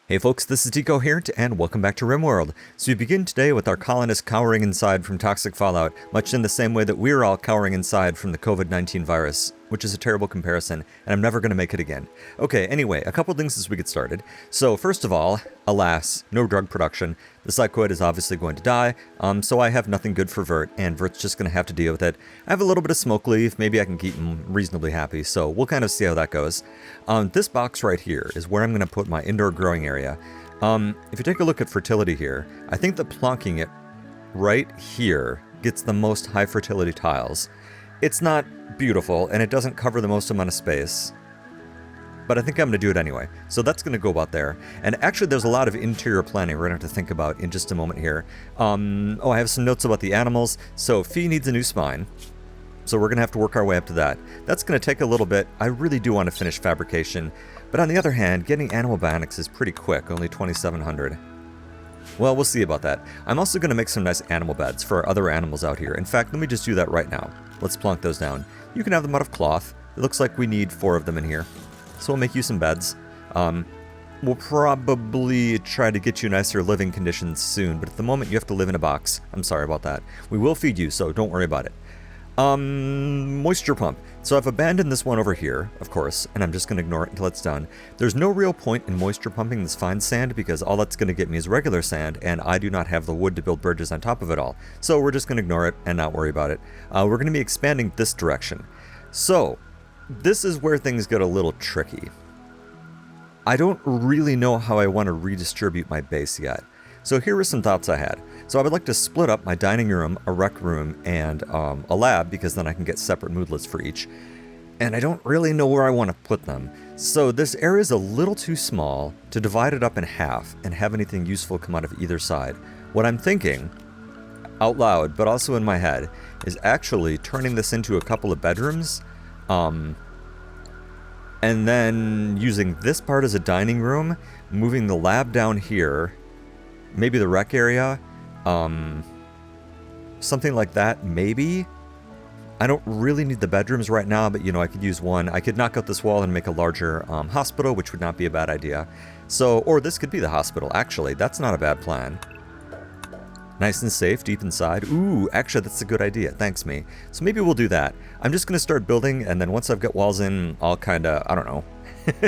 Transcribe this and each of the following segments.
Hey folks, this is Decoherent, and welcome back to Rimworld. So we begin today with our colonists cowering inside from toxic fallout, much in the same way that we're all cowering inside from the COVID-19 virus, which is a terrible comparison, and I'm never going to make it again. Okay, anyway, a couple things as we get started. So first of all, alas, no drug production. The psychoid is obviously going to die, so I have nothing good for Vert, and Vert's just going to have to deal with it. I have a little bit of smoke leaf, maybe I can keep him reasonably happy, so we'll kind of see how that goes. This box right here is where I'm going to put my indoor growing area. If you take a look at fertility here, I think that plonking it right here gets the most high fertility tiles. It's not beautiful, and it doesn't cover the most amount of space, but I think I'm going to do it anyway. So that's going to go about there. And actually, there's a lot of interior planning we're going to have to think about in just a moment here. I have some notes about the animals. So Fee needs a new spine, so we're going to have to work our way up to that. That's going to take a little bit. I really do want to finish fabrication, but on the other hand, getting animal bionics is pretty quick, only 2,700. Well, we'll see about that. I'm also going to make some nice animal beds for our other animals out here. In fact, let me just do that right now. Let's plonk those down. You can have them out of cloth. It looks like we need 4 of them in here. So we'll make you some beds. We'll probably try to get you nicer living conditions soon, but at the moment you have to live in a box. I'm sorry about that. We will feed you, so don't worry about it. Moisture pump. So I've abandoned this one over here, of course, and I'm just going to ignore it until it's done. There's no real point in moisture pumping this fine sand because all that's going to get me is regular sand, and I do not have the wood to build bridges on top of it all. So we're just going to ignore it and not worry about it. We're going to be expanding this direction. So this is where things get a little tricky. I don't really know how I want to redistribute my base yet. So here are some thoughts I had. So I would like to split up my dining room, a rec room, and a lab, because then I can get separate moodlets for each. And I don't really know where I want to put them. So this area is a little too small to divide it up in half and have anything useful come out of either side. What I'm thinking, out loud, but also in my head, is actually turning this into a couple of bedrooms, and then using this part as a dining room, moving the lab down here, maybe the rec area, something like that, maybe. I don't really need the bedrooms right now, but I could use one. I could knock out this wall and make a larger hospital, which would not be a bad idea. So, or this could be the hospital, actually. That's not a bad plan. Nice and safe, deep inside. Ooh, actually, that's a good idea. Thanks, me. So maybe we'll do that. I'm just going to start building, and then once I've got walls in, I'll kind of, I don't know,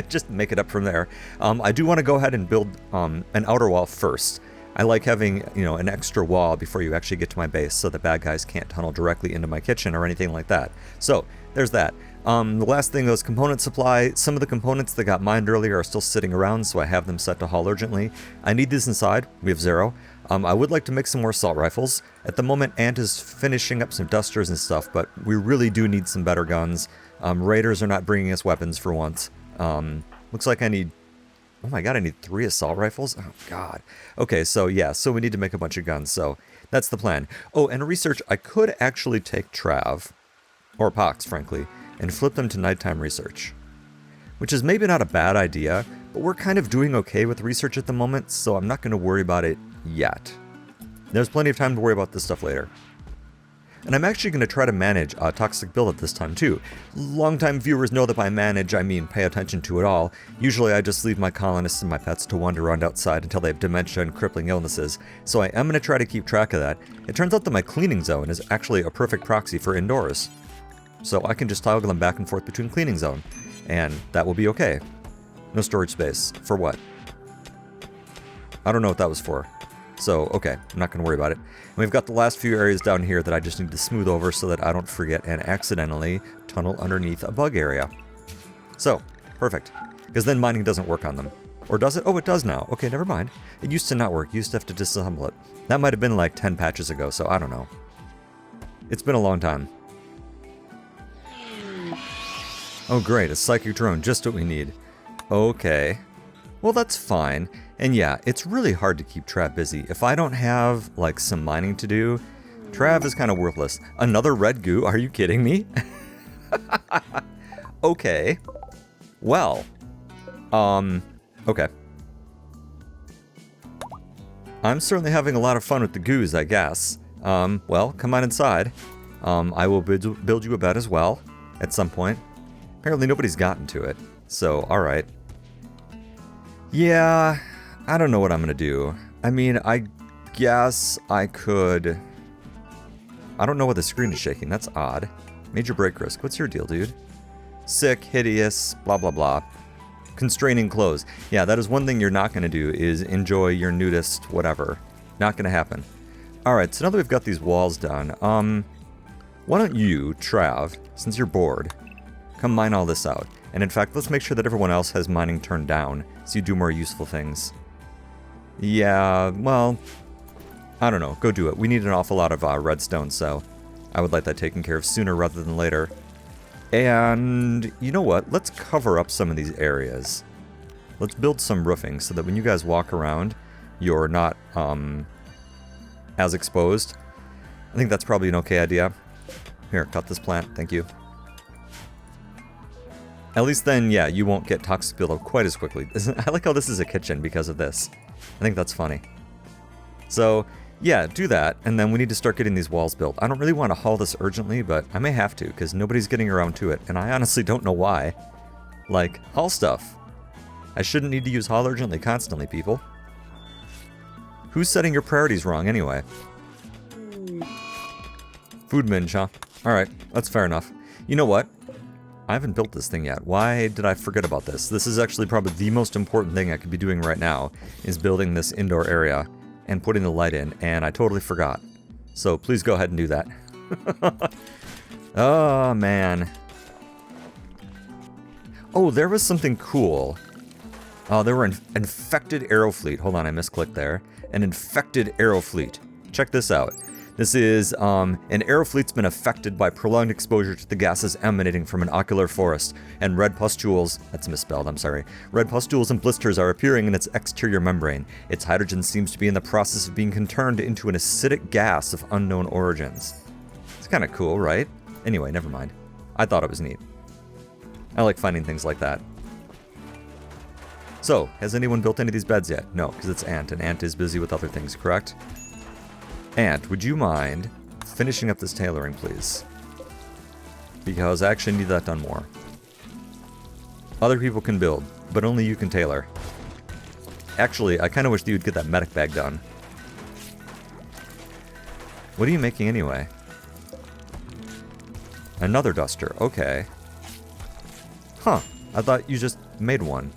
just make it up from there. I do want to go ahead and build an outer wall first. I like having, an extra wall before you actually get to my base so the bad guys can't tunnel directly into my kitchen or anything like that. So, there's that. The last thing was component supply. Some of the components that got mined earlier are still sitting around, so I have them set to haul urgently. I need these inside. We have 0. I would like to make some more assault rifles. At the moment, Ant is finishing up some dusters and stuff, but we really do need some better guns. Raiders are not bringing us weapons for once. Looks like I need... Oh my god, I need 3 assault rifles? Oh god. Okay, so yeah, so we need to make a bunch of guns, so that's the plan. Oh, and research, I could actually take Trav, or Pox, frankly, and flip them to nighttime research. Which is maybe not a bad idea, but we're kind of doing okay with research at the moment, so I'm not going to worry about it yet. There's plenty of time to worry about this stuff later. And I'm actually going to try to manage a toxic build at this time too. Longtime viewers know that by manage, I mean pay attention to it all. Usually I just leave my colonists and my pets to wander around outside until they have dementia and crippling illnesses, so I am going to try to keep track of that. It turns out that my cleaning zone is actually a perfect proxy for indoors. So I can just toggle them back and forth between cleaning zone, and that will be okay. No storage space. For what? I don't know what that was for. So, okay, I'm not going to worry about it. And we've got the last few areas down here that I just need to smooth over so that I don't forget and accidentally tunnel underneath a bug area. So, perfect. Because then mining doesn't work on them. Or does it? Oh, it does now. Okay, never mind. It used to not work. You used to have to disassemble it. That might have been like 10 patches ago, so I don't know. It's been a long time. Oh, great, a psychic drone. Just what we need. Okay. Well, that's fine. And yeah, it's really hard to keep Trav busy. If I don't have, like, some mining to do, Trav is kind of worthless. Another red goo? Are you kidding me? Okay. Well. Okay. I'm certainly having a lot of fun with the goos, I guess. Well, come on inside. I will build you a bed as well, at some point. Apparently nobody's gotten to it, so alright. Yeah, I don't know what I'm gonna do. I mean, I guess I could... I don't know why the screen is shaking. That's odd. Major break risk. What's your deal, dude? Sick, hideous, blah, blah, blah. Constraining clothes. Yeah, that is one thing you're not going to do, is enjoy your nudist whatever. Not going to happen. Alright, so now that we've got these walls done, why don't you, Trav, since you're bored, come mine all this out. And in fact, let's make sure that everyone else has mining turned down, so you do more useful things. Yeah, well, I don't know. Go do it. We need an awful lot of redstone, so I would like that taken care of sooner rather than later. And you know what? Let's cover up some of these areas. Let's build some roofing so that when you guys walk around, you're not as exposed. I think that's probably an okay idea. Here, cut this plant. Thank you. At least then, yeah, you won't get toxic buildup quite as quickly. I like how this is a kitchen because of this. I think that's funny. So, yeah, do that, and then we need to start getting these walls built. I don't really want to haul this urgently, but I may have to, because nobody's getting around to it, and I honestly don't know why. Like, haul stuff. I shouldn't need to use haul urgently constantly, people. Who's setting your priorities wrong, anyway? Food minge, huh? Alright, that's fair enough. You know what? I haven't built this thing yet. Why did I forget about this? This is actually probably the most important thing I could be doing right now, is building this indoor area and putting the light in, and I totally forgot. So please go ahead and do that. Oh, man. Oh, there was something cool. Oh, there were an infected arrow fleet. Hold on, I misclicked there. An infected arrow fleet. Check this out. This is, an arrow fleet's been affected by prolonged exposure to the gases emanating from an ocular forest, and red pustules, that's misspelled, I'm sorry. Red pustules and blisters are appearing in its exterior membrane. Its hydrogen seems to be in the process of being turned into an acidic gas of unknown origins. It's kind of cool, right? Anyway, never mind. I thought it was neat. I like finding things like that. So, has anyone built any of these beds yet? No, because it's Ant, and Ant is busy with other things, correct? Ant, would you mind finishing up this tailoring, please? Because I actually need that done more. Other people can build, but only you can tailor. Actually, I kind of wish that you'd get that medic bag done. What are you making anyway? Another duster, okay. Huh, I thought you just made one.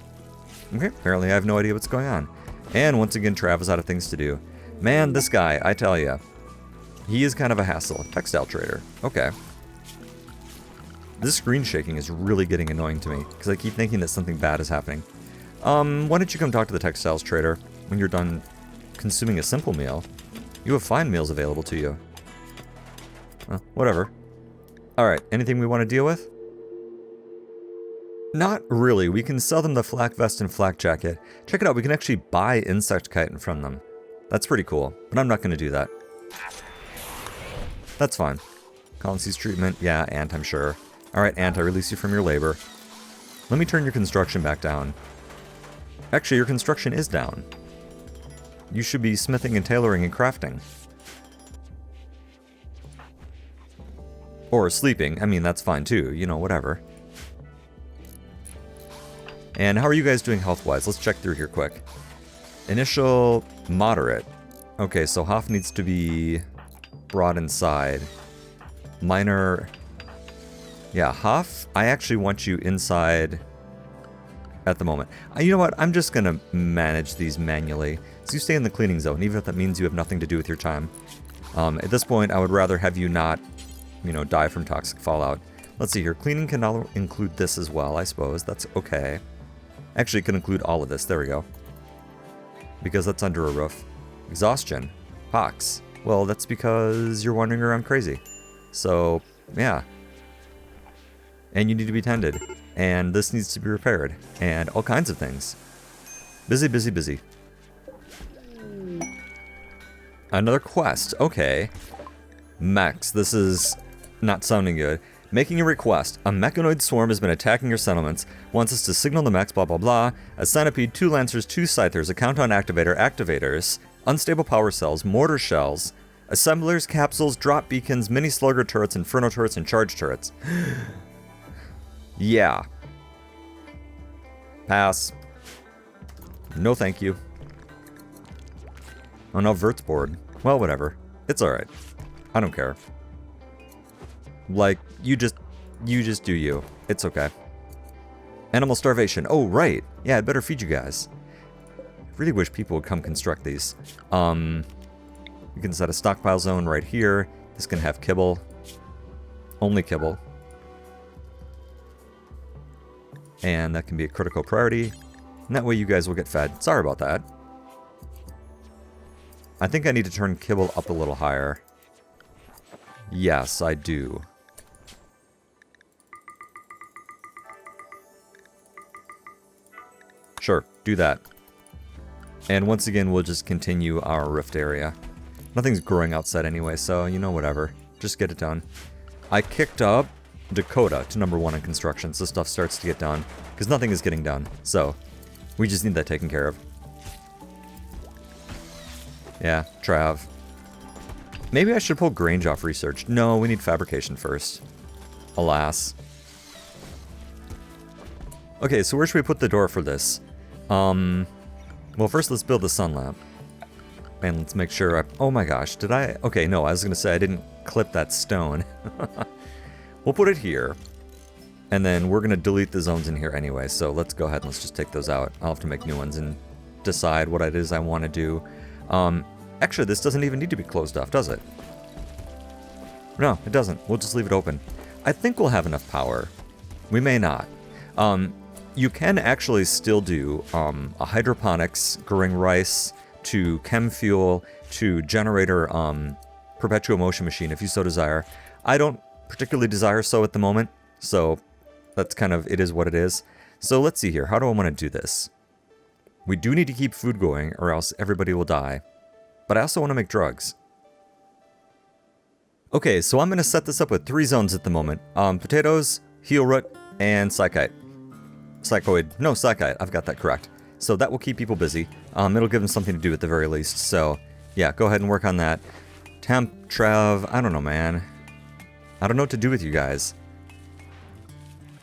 Okay, apparently I have no idea what's going on. And once again, Trav is out of things to do. Man, this guy, I tell ya. He is kind of a hassle. Textile trader. Okay. This screen shaking is really getting annoying to me, because I keep thinking that something bad is happening. Why don't you come talk to the textiles trader when you're done consuming a simple meal? You have fine meals available to you. Well, whatever. Alright, anything we want to deal with? Not really. We can sell them the flak vest and flak jacket. Check it out, we can actually buy insect chitin from them. That's pretty cool, but I'm not going to do that. That's fine. Colonseeds treatment, yeah, Ant, I'm sure. Alright, Ant, I release you from your labor. Let me turn your construction back down. Actually, your construction is down. You should be smithing and tailoring and crafting. Or sleeping, I mean, that's fine too, you know, whatever. And how are you guys doing health-wise? Let's check through here quick. Initial, moderate. Okay, so Hoff needs to be brought inside. Minor... Yeah, Hoff, I actually want you inside at the moment. You know what? I'm just going to manage these manually. So you stay in the cleaning zone, even if that means you have nothing to do with your time. At this point, I would rather have you not, you know, die from toxic fallout. Let's see here. Cleaning can include this as well, I suppose. That's okay. Actually, it can include all of this. There we go. Because that's under a roof. Exhaustion. Pox. Well, that's because you're wandering around crazy. So, yeah. And you need to be tended. And this needs to be repaired. And all kinds of things. Busy, busy, busy. Another quest. Okay. Max, this is not sounding good. Making a request. A mechanoid swarm has been attacking your settlements. Wants us to signal the max blah blah blah. A centipede, 2 lancers, 2 scythers, a countdown activator, activators, unstable power cells, mortar shells, assemblers, capsules, drop beacons, mini slugger turrets, inferno turrets, and charge turrets. Yeah. Pass. No thank you. Oh no, Vert's bored. Well, whatever. It's alright. I don't care. Like, you just do you. It's okay. Animal starvation. Oh, right. Yeah, I'd better feed you guys. I really wish people would come construct these. You can set a stockpile zone right here. This can have kibble. Only kibble. And that can be a critical priority. And that way you guys will get fed. Sorry about that. I think I need to turn kibble up a little higher. Yes, I do. Sure, do that. And once again, we'll just continue our rift area. Nothing's growing outside anyway, so, you know, whatever. Just get it done. I kicked up Dakota to #1 in construction, so stuff starts to get done. Because nothing is getting done, so we just need that taken care of. Yeah, Trav. Maybe I should pull Grange off research. No, we need fabrication first. Alas. Okay, so where should we put the door for this? Well, first let's build the sun lamp. And let's make sure oh my gosh, did I? Okay, no, I was going to say I didn't clip that stone. We'll put it here. And then we're going to delete the zones in here anyway, so let's go ahead and let's just take those out. I'll have to make new ones and decide what it is I want to do. Actually, this doesn't even need to be closed off, does it? No, it doesn't. We'll just leave it open. I think we'll have enough power. We may not. You can actually still do a hydroponics, growing rice, to chem fuel, to generator perpetual motion machine if you so desire. I don't particularly desire so at the moment, so that's kind of, it is what it is. So let's see here. How do I want to do this? We do need to keep food going or else everybody will die. But I also want to make drugs. Okay, so I'm going to set this up with 3 zones at the moment. Potatoes, heel root, and psychite. Psychoid. No, psychite. I've got that correct. So that will keep people busy. It'll give them something to do at the very least. So, yeah, go ahead and work on that. Temp, Trav, I don't know, man. I don't know what to do with you guys.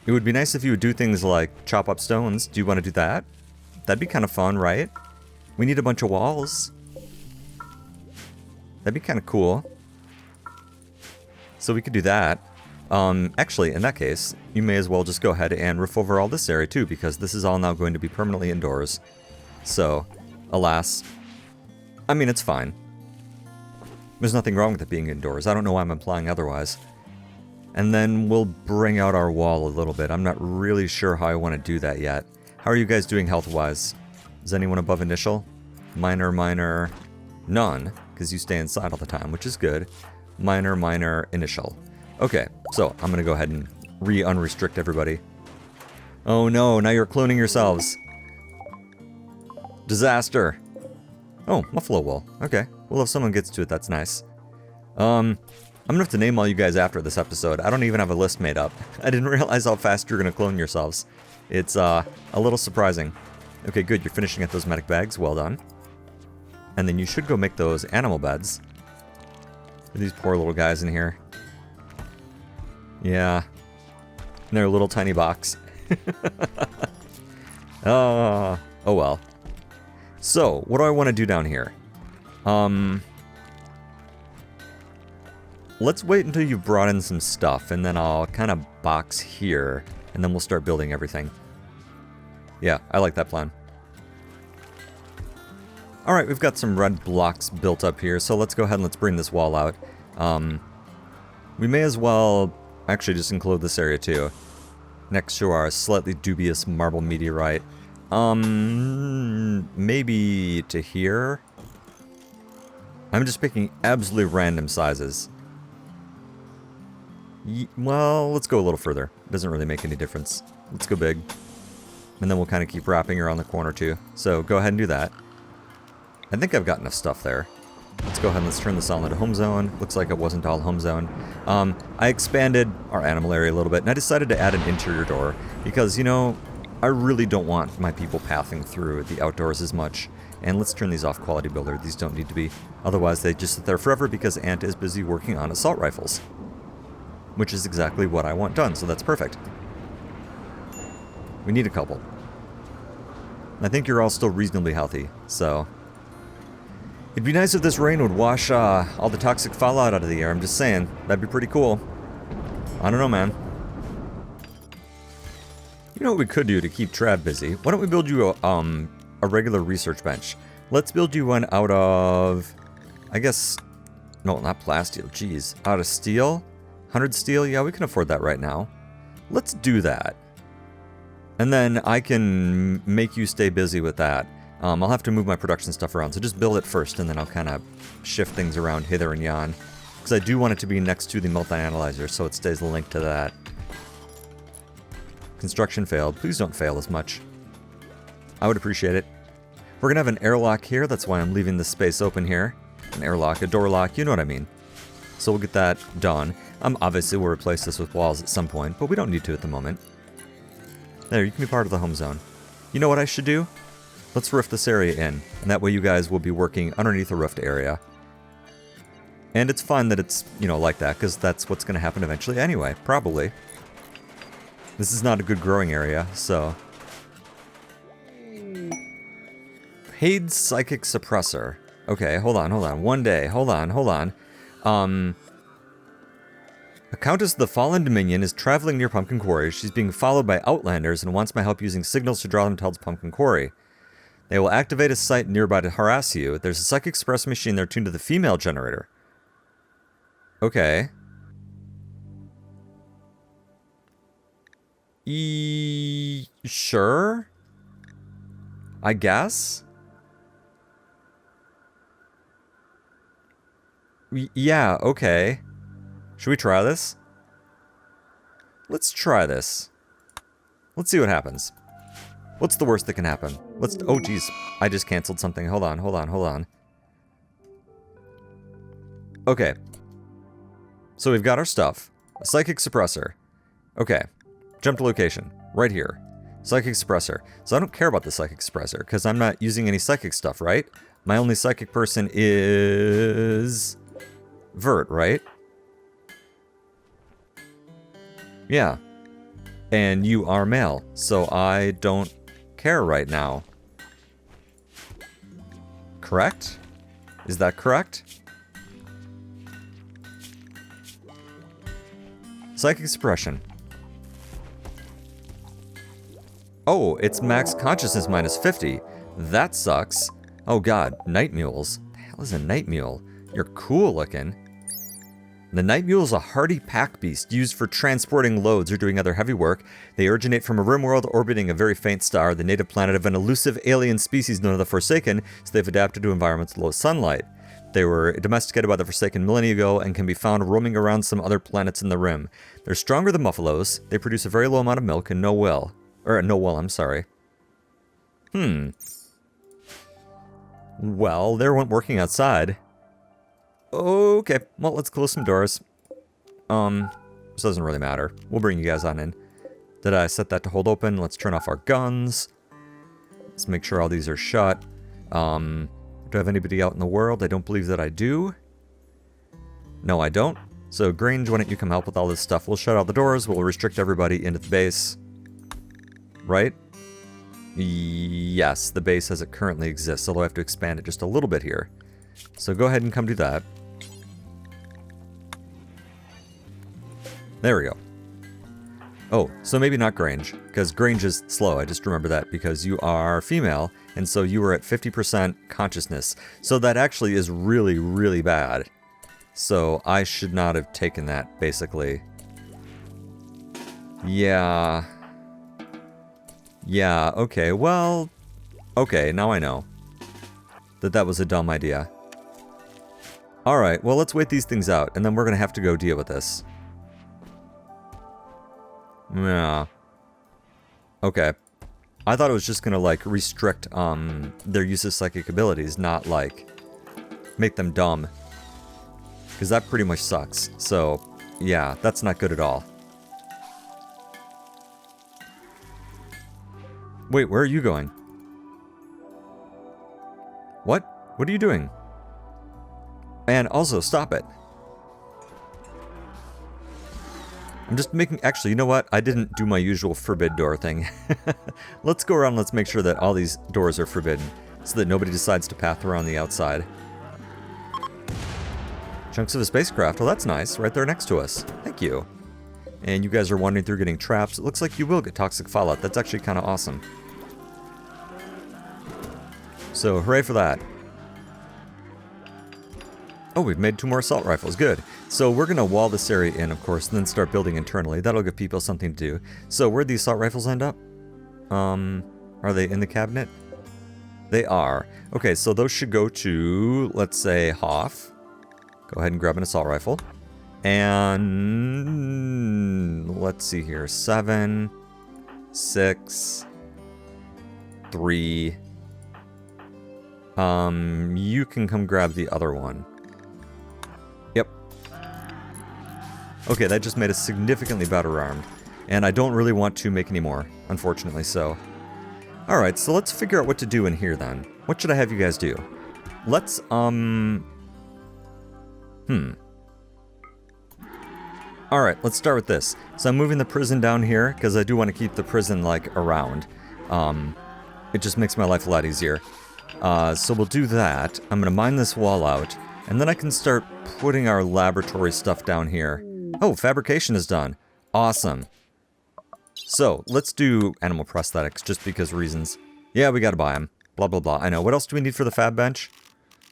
It would be nice if you would do things like chop up stones. Do you want to do that? That'd be kind of fun, right? We need a bunch of walls. That'd be kind of cool. So we could do that. Actually, in that case, you may as well just go ahead and roof over all this area too, because this is all now going to be permanently indoors. So, alas. I mean, it's fine. There's nothing wrong with it being indoors. I don't know why I'm implying otherwise. And then we'll bring out our wall a little bit. I'm not really sure how I want to do that yet. How are you guys doing health-wise? Is anyone above initial? Minor, minor, none, because you stay inside all the time, which is good. Minor, minor, initial. Okay, so I'm going to go ahead and unrestrict everybody. Oh no, now you're cloning yourselves. Disaster. Oh, Muffalo wool. Okay, well if someone gets to it, that's nice. I'm going to have to name all you guys after this episode. I don't even have a list made up. I didn't realize how fast you're going to clone yourselves. It's a little surprising. Okay, good, you're finishing at those medic bags. Well done. And then you should go make those animal beds. These poor little guys in here. Yeah. In their little tiny box. Oh well. So, what do I want to do down here? Let's wait until you've brought in some stuff, and then I'll kind of box here, and then we'll start building everything. Yeah, I like that plan. Alright, we've got some red blocks built up here, so let's go ahead and let's bring this wall out. We may as well actually just include this area too. Next to our slightly dubious marble meteorite. Maybe to here? I'm just picking absolutely random sizes. Well, let's go a little further. It doesn't really make any difference. Let's go big. And then we'll kind of keep wrapping around the corner too. So go ahead and do that. I think I've got enough stuff there. Let's go ahead and let's turn this all into home zone. Looks like it wasn't all home zone. I expanded our animal area a little bit, and I decided to add an interior door because, you know, I really don't want my people pathing through the outdoors as much. And let's turn these off quality builder. These don't need to be. Otherwise, they just sit there forever because Ant is busy working on assault rifles. Which is exactly what I want done, so that's perfect. We need a couple. I think you're all still reasonably healthy, so... It'd be nice if this rain would wash all the toxic fallout out of the air. I'm just saying. That'd be pretty cool. I don't know, man. You know what we could do to keep Trav busy? Why don't we build you a regular research bench? Let's build you one out of... I guess... No, not plasteel. Jeez. Out of steel? 100 steel? Yeah, we can afford that right now. Let's do that. And then I can make you stay busy with that. I'll have to move my production stuff around, so just build it first, and then I'll kind of shift things around hither and yon. Because I do want it to be next to the multi-analyzer, so it stays linked to that. Construction failed. Please don't fail as much. I would appreciate it. We're going to have an airlock here, that's why I'm leaving this space open here. An airlock, a door lock, you know what I mean. So we'll get that done. Obviously we'll replace this with walls at some point, but we don't need to at the moment. There, you can be part of the home zone. You know what I should do? Let's roof this area in, and that way you guys will be working underneath a roofed area. And it's fun that it's, you know, like that, because that's what's going to happen eventually anyway, probably. This is not a good growing area, so... Paid Psychic Suppressor. Okay, hold on. One day, hold on. A Countess of the Fallen Dominion is traveling near Pumpkin Quarry. She's being followed by Outlanders and wants my help using signals to draw them towards Pumpkin Quarry. They will activate a site nearby to harass you. There's a Psychic Suppressor machine there tuned to the female generator. Okay. Sure? I guess? Yeah, okay. Should we try this? Let's try this. Let's see what happens. What's the worst that can happen? Oh, geez. I just canceled something. Hold on. Okay. So we've got our stuff. A Psychic Suppressor. Okay. Jump to location. Right here. Psychic Suppressor. So I don't care about the Psychic Suppressor, because I'm not using any psychic stuff, right? My only psychic person is... Vert, right? Yeah. And you are male, so I don't care right now. Correct? Is that correct? Psychic Suppression. Oh, it's max consciousness minus 50. That sucks. Oh god, night mules. What the hell is a night mule? You're cool looking. The night mule is a hardy pack beast used for transporting loads or doing other heavy work. They originate from a Rimworld orbiting a very faint star, the native planet of an elusive alien species known as the Forsaken, so they've adapted to environments with low sunlight. They were domesticated by the Forsaken millennia ago and can be found roaming around some other planets in the Rim. They're stronger than buffaloes. They produce a very low amount of milk and no wool. I'm sorry. Well, they weren't working outside. Okay, well, let's close some doors. This doesn't really matter. We'll bring you guys on in. Did I set that to hold open? Let's turn off our guns. Let's make sure all these are shut. Do I have anybody out in the world? I don't believe that I do. No, I don't. So, Grange, why don't you come help with all this stuff? We'll shut all the doors. We'll restrict everybody into the base. Right? Yes, the base as it currently exists, although I have to expand it just a little bit here. So go ahead and come do that. There we go. Oh, so maybe not Grange, because Grange is slow. I just remember that because you are female, and so you were at 50% consciousness. So that actually is really, really bad. So I should not have taken that, basically. Yeah, okay, well... Okay, now I know that was a dumb idea. Alright, well, let's wait these things out, and then we're gonna have to go deal with this. Yeah. Okay. I thought it was just gonna, like, restrict, their use of psychic abilities, not, like, make them dumb. Because that pretty much sucks. So, yeah, that's not good at all. Wait, where are you going? What? What are you doing? And also, stop it. I'm just making... Actually, you know what? I didn't do my usual forbid door thing. Let's go around, let's make sure that all these doors are forbidden, so that nobody decides to path around the outside. Chunks of a spacecraft. Well, that's nice. Right there next to us. Thank you. And you guys are wandering through getting traps. It looks like you will get toxic fallout. That's actually kind of awesome. So, hooray for that. Oh, we've made 2 more assault rifles. Good. So we're going to wall this area in, of course, and then start building internally. That'll give people something to do. So where'd the assault rifles end up? Are they in the cabinet? They are. Okay, so those should go to, let's say, Hoff. Go ahead and grab an assault rifle. And let's see here. 7, 6, 3. You can come grab the other one. Yep. Okay, that just made us significantly better armed. And I don't really want to make any more, unfortunately so. Alright, so let's figure out what to do in here then. What should I have you guys do? Let's, Alright, let's start with this. So I'm moving the prison down here, because I do want to keep the prison, like, around. It just makes my life a lot easier. So we'll do that. I'm going to mine this wall out, and then I can start putting our laboratory stuff down here. Oh, fabrication is done. Awesome. So, let's do animal prosthetics, just because reasons. Yeah, we gotta buy them. Blah, blah, blah. I know. What else do we need for the fab bench?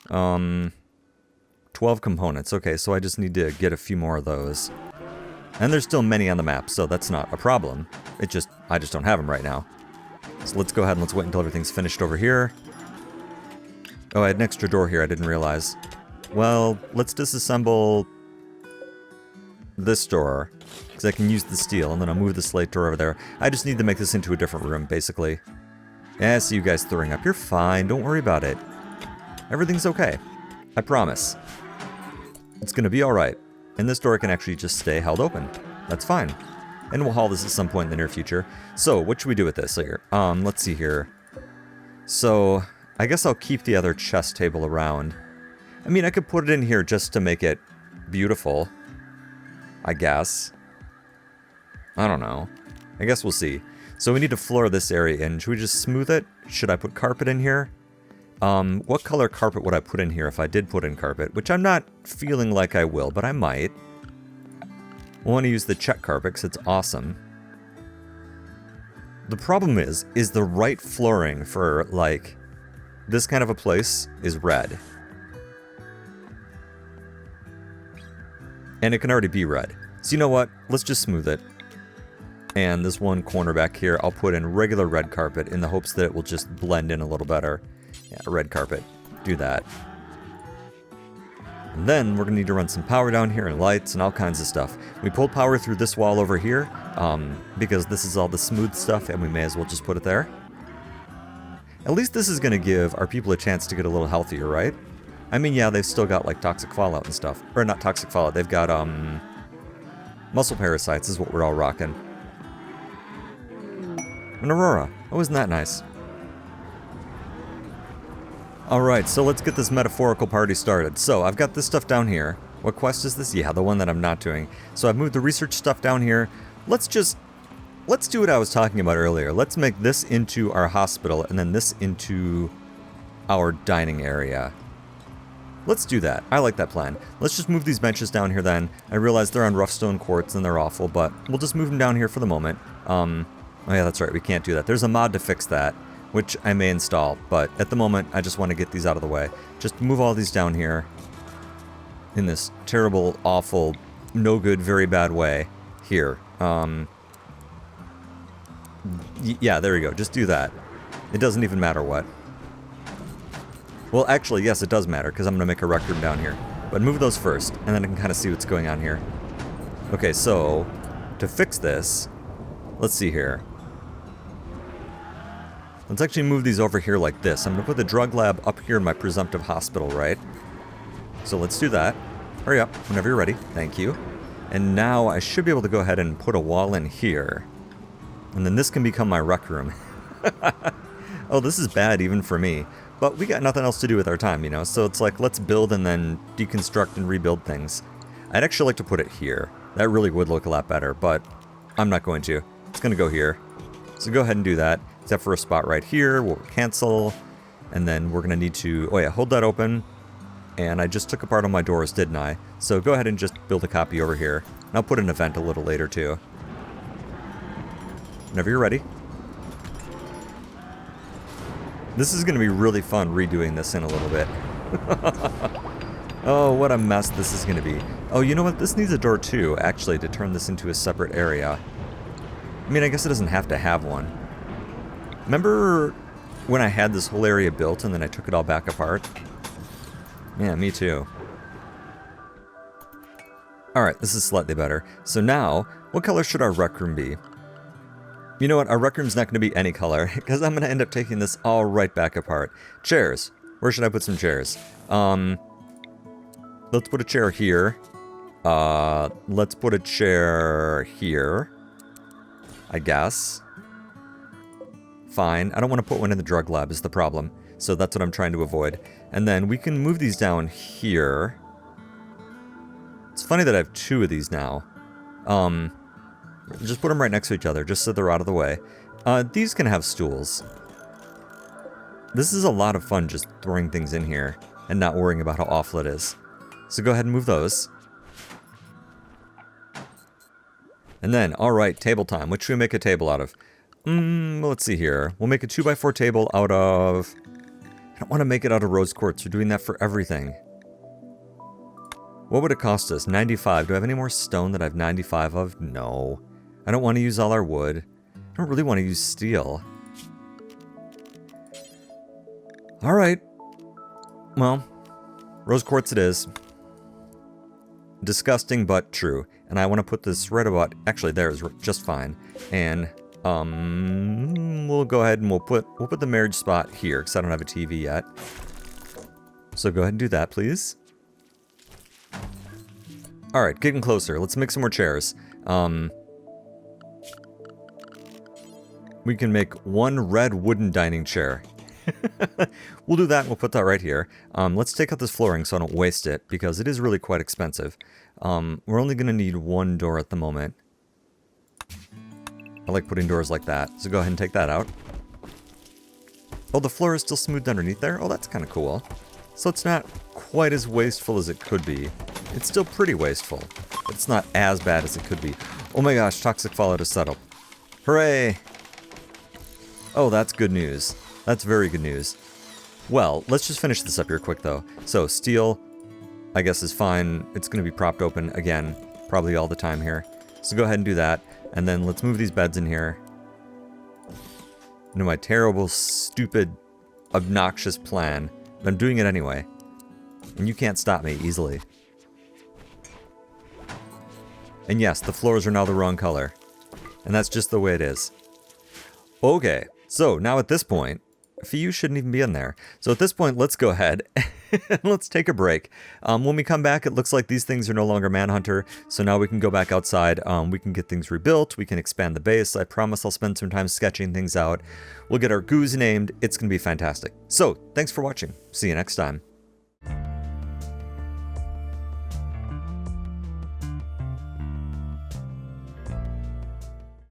12 components. Okay, so I just need to get a few more of those. And there's still many on the map, so that's not a problem. I just don't have them right now. So let's go ahead and let's wait until everything's finished over here. Oh, I had an extra door here, I didn't realize. Well, let's disassemble this door, because I can use the steel, and then I'll move the slate door over there. I just need to make this into a different room, basically. Yeah, I see you guys throwing up. You're fine, don't worry about it. Everything's okay. I promise. It's gonna be alright. And this door can actually just stay held open. That's fine. And we'll haul this at some point in the near future. So, what should we do with this here? Let's see here. So, I guess I'll keep the other chess table around. I mean, I could put it in here just to make it beautiful. I guess. I don't know. I guess we'll see. So we need to floor this area in. Should we just smooth it? Should I put carpet in here? What color carpet would I put in here if I did put in carpet? Which I'm not feeling like I will, but I might. I want to use the check carpet because it's awesome. The problem is the right flooring for, like, this kind of a place is red. And it can already be red. So you know what? Let's just smooth it. And this one corner back here, I'll put in regular red carpet in the hopes that it will just blend in a little better. Yeah, red carpet. Do that. And then we're going to need to run some power down here and lights and all kinds of stuff. We pulled power through this wall over here because this is all the smooth stuff and we may as well just put it there. At least this is going to give our people a chance to get a little healthier, right? I mean, yeah, they've still got, like, toxic fallout and stuff. Or not toxic fallout, they've got, muscle parasites is what we're all rocking. An aurora. Oh, isn't that nice? Alright, so let's get this metaphorical party started. So, I've got this stuff down here. What quest is this? Yeah, the one that I'm not doing. So I've moved the research stuff down here. Let's do what I was talking about earlier. Let's make this into our hospital, and then this into our dining area. Let's do that. I like that plan. Let's just move these benches down here then. I realize they're on rough stone quartz and they're awful, but we'll just move them down here for the moment. Oh yeah, that's right, we can't do that. There's a mod to fix that, which I may install, but at the moment, I just want to get these out of the way. Just move all these down here in this terrible, awful, no good, very bad way. Here. Yeah, there we go. Just do that. It doesn't even matter what. Well, actually, yes, it does matter, because I'm going to make a rec room down here. But move those first, and then I can kind of see what's going on here. Okay, so, to fix this, let's see here. Let's actually move these over here like this. I'm going to put the drug lab up here in my presumptive hospital, right? So let's do that. Hurry up, whenever you're ready. Thank you. And now I should be able to go ahead and put a wall in here. And then this can become my rec room. Oh, this is bad even for me. But we got nothing else to do with our time, you know? So it's like, let's build and then deconstruct and rebuild things. I'd actually like to put it here. That really would look a lot better, but I'm not going to. It's going to go here. So go ahead and do that. Except for a spot right here. We'll cancel. And then we're going to need to... Oh yeah, hold that open. And I just took apart all my doors, didn't I? So go ahead and just build a copy over here. And I'll put an event a little later too. Whenever you're ready. This is going to be really fun redoing this in a little bit. Oh, what a mess this is going to be. Oh, you know what? This needs a door too, actually, to turn this into a separate area. I mean, I guess it doesn't have to have one. Remember when I had this whole area built and then I took it all back apart? Yeah, me too. Alright, this is slightly better. So now, what color should our rec room be? You know what? Our rec room's not going to be any color, because I'm going to end up taking this all right back apart. Chairs. Where should I put some chairs? Let's put a chair here. Let's put a chair here. I guess. Fine. I don't want to put one in the drug lab is the problem. So that's what I'm trying to avoid. And then we can move these down here. It's funny that I have two of these now. Just put them right next to each other, just so they're out of the way. These can have stools. This is a lot of fun just throwing things in here and not worrying about how awful it is. So go ahead and move those. And then, alright, table time. What should we make a table out of? Let's see here. We'll make a 2x4 table out of... I don't want to make it out of rose quartz. We're doing that for everything. What would it cost us? 95. Do I have any more stone that I have 95 of? No. I don't want to use all our wood. I don't really want to use steel. Alright. Well, rose quartz it is. Disgusting, but true. And I want to put this right about... Actually, there is just fine. And... we'll go ahead and we'll put the marriage spot here, because I don't have a TV yet. So go ahead and do that, please. Alright, getting closer. Let's make some more chairs. We can make one red wooden dining chair. We'll do that, and we'll put that right here. Let's take out this flooring so I don't waste it, because it is really quite expensive. We're only going to need one door at the moment. I like putting doors like that, so go ahead and take that out. Oh, the floor is still smoothed underneath there? Oh, that's kind of cool. So it's not quite as wasteful as it could be. It's still pretty wasteful, but it's not as bad as it could be. Oh my gosh, toxic fallout is settled. Hooray! Oh, that's good news. That's very good news. Well, let's just finish this up here quick, though. So, steel, I guess, is fine. It's going to be propped open again, probably all the time here. So go ahead and do that. And then let's move these beds in here. Into my terrible, stupid, obnoxious plan. But I'm doing it anyway. And you can't stop me easily. And yes, the floors are now the wrong color. And that's just the way it is. Okay, so now at this point, you shouldn't even be in there. So at this point, let's go ahead and let's take a break. When we come back, it looks like these things are no longer Manhunter. So now we can go back outside. We can get things rebuilt. We can expand the base. I promise I'll spend some time sketching things out. We'll get our goose named. It's going to be fantastic. So thanks for watching. See you next time.